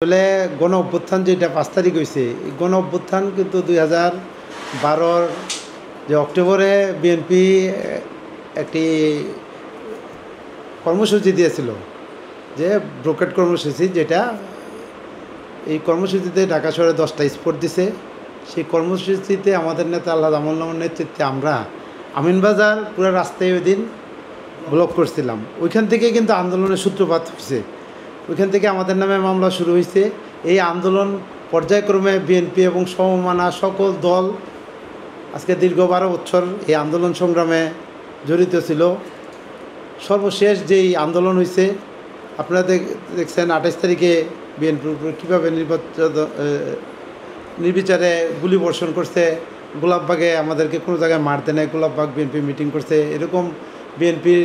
আসলে গণ অভ্যুত্থান যেটা 5 তারিখ হয়েছে, এই গণ অভ্যুত্থান কিন্তু 2012 যে অক্টোবরে বিএনপি একটি কর্মসূচি দিয়েছিল, যে ব্রোকেট কর্মসূচি, যেটা এই কর্মসূচিতে ঢাকা শহরে 10টা স্পট দিছে। সেই কর্মসূচিতে আমাদের নেতা আল্লাহ আমুল্লাহর নেতৃত্বে আমরা আমিনবাজার পুরো রাস্তায় ওই দিন ব্লক করছিলাম। ওইখান থেকে কিন্তু আন্দোলনের সূত্রপাত হয়েছে, ওইখান থেকে আমাদের নামে মামলা শুরু হয়েছে। এই আন্দোলন পর্যায়ক্রমে বিএনপি এবং সমমানা সকল দল আজকে দীর্ঘ 12 বছর এই আন্দোলন সংগ্রামে জড়িত ছিল। সর্বশেষ যেই আন্দোলন হয়েছে, আপনারা দেখছেন 28 তারিখে বিএনপির উপর কীভাবে নির্বিচারে গুলি বর্ষণ করছে। গোলাপবাগে আমাদেরকে কোনো জায়গায় মারতে নেয়, গোলাপবাগ বিএনপি মিটিং করছে। এরকম বিএনপির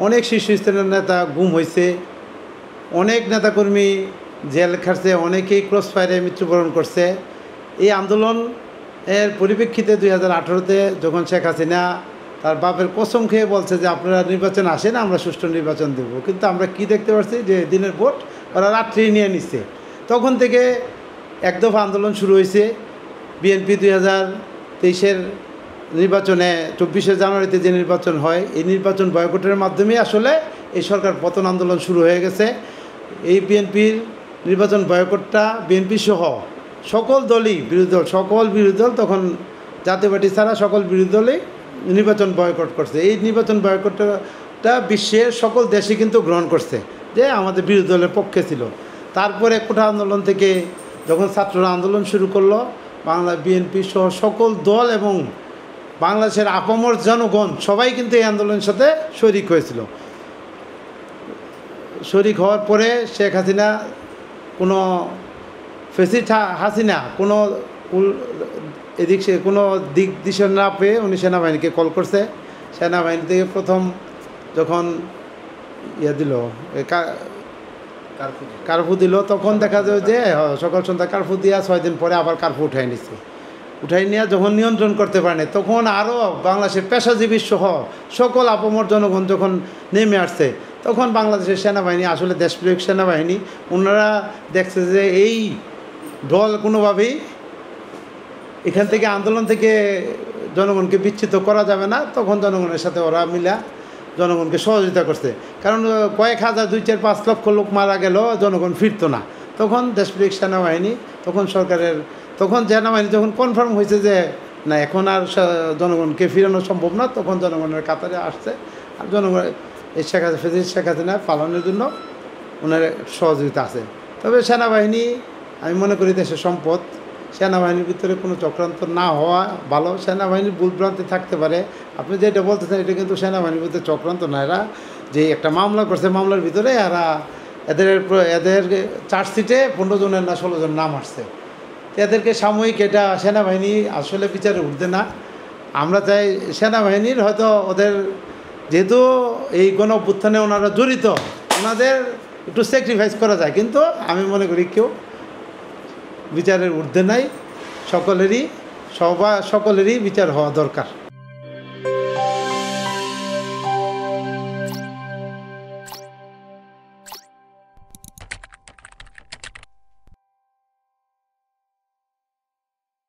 অনেক শীর্ষস্থানীয় নেতা গুম হয়েছে, অনেক নেতাকর্মী জেল খাটছে, অনেকেই ক্রস ফায়ারে মৃত্যুবরণ করছে। এই আন্দোলন এর পরিপ্রেক্ষিতে 2018-তে যখন শেখ হাসিনা তার বাপের কসম খেয়ে বলছে যে আপনারা নির্বাচন আসেন, আমরা সুষ্ঠু নির্বাচন দেব, কিন্তু আমরা কি দেখতে পাচ্ছি যে দিনের ভোট ওরা রাত্রি নিয়ে নিচ্ছে। তখন থেকে এক দফা আন্দোলন শুরু হয়েছে। বিএনপি 2023-এর নির্বাচনে 24শে জানুয়ারিতে যে নির্বাচন হয়, এই নির্বাচন বয়কটের মাধ্যমে আসলে এই সরকার পতন আন্দোলন শুরু হয়ে গেছে। এই বিএনপির নির্বাচন বয়কটটা বিএনপি সহ সকল দলই বিরোধী দল, সকল বিরোধী দল, তখন জাতীয় পার্টি ছাড়া সকল বিরোধী দলই নির্বাচন বয়কট করছে। এই নির্বাচন বয়কটটা বিশ্বের সকল দেশই কিন্তু গ্রহণ করছে, যে আমাদের বিরোধী দলের পক্ষে ছিল। তারপরে কোটা আন্দোলন থেকে যখন ছাত্ররা আন্দোলন শুরু করলো, বাংলা বিএনপি সহ সকল দল এবং বাংলাদেশের আপামর জনগণ সবাই কিন্তু এই আন্দোলনের সাথে শরিক হয়েছিল। শরিক হওয়ার পরে শেখ হাসিনা কোনো হাসিনা কোনো এদিক সে কোনো দিক দিশা না পেয়ে উনি সেনাবাহিনীকে কল করছে। সেনাবাহিনী থেকে প্রথম যখন দিল কারফু দিল, তখন দেখা যায় যে সকাল সন্ধ্যা কারফু দিয়া 6 দিন পরে আবার কারফু উঠাই নিচ্ছে। উঠাই নিয়ে যখন নিয়ন্ত্রণ করতে পারেনি, তখন আরও বাংলাদেশের পেশাজীবী সহ সকল আপামর জনগণ যখন নেমে আসছে, তখন বাংলাদেশের সেনাবাহিনী আসলে দেশপ্রিয় সেনাবাহিনী, ওনারা দেখছে যে এই দল কোনোভাবেই এখান থেকে আন্দোলন থেকে জনগণকে বিচ্ছিন্ন করা যাবে না। তখন জনগণের সাথে ওরা মিলা জনগণকে সহযোগিতা করছে। কারণ কয়েক হাজার 2-4-5 লক্ষ লোক মারা গেল, জনগণ ফিরতো না। তখন দেশপ্রিয় সেনাবাহিনী, তখন সেনাবাহিনী যখন কনফার্ম হয়েছে যে না, এখন আর জনগণকে ফিরানো সম্ভব না, তখন জনগণের কাতারে আসছে। আর জনগণ এই শেখ হাসিনা পালনের জন্য ওনার সহযোগিতা আছে। তবে সেনাবাহিনী, আমি মনে করি দেশের সম্পদ, সেনাবাহিনীর ভিতরে কোনো চক্রান্ত না হওয়া ভালো। সেনাবাহিনীর ভুলভ্রান্তি থাকতে পারে, আপনি যেটা বলতেছেন এটা কিন্তু সেনাবাহিনীর ভিতরে চক্রান্ত না। এরা যে একটা মামলা করছে, মামলার ভিতরে এদের চার্জশিটে 15 জনের না 16 জন নাম আসছে। এদেরকে সাময়িক, এটা সেনাবাহিনী আসলে বিচারে উঠবে না। আমরা চাই সেনাবাহিনীর হয়তো ওদের, যেহেতু এই গণ অভ্যুত্থানে ওনারা জড়িত, ওনাদের একটু স্যাক্রিফাইস করা যায়, কিন্তু আমি মনে করি কেউ বিচারের ঊর্ধ্বে নাই। সকলেরই বিচার হওয়া দরকার।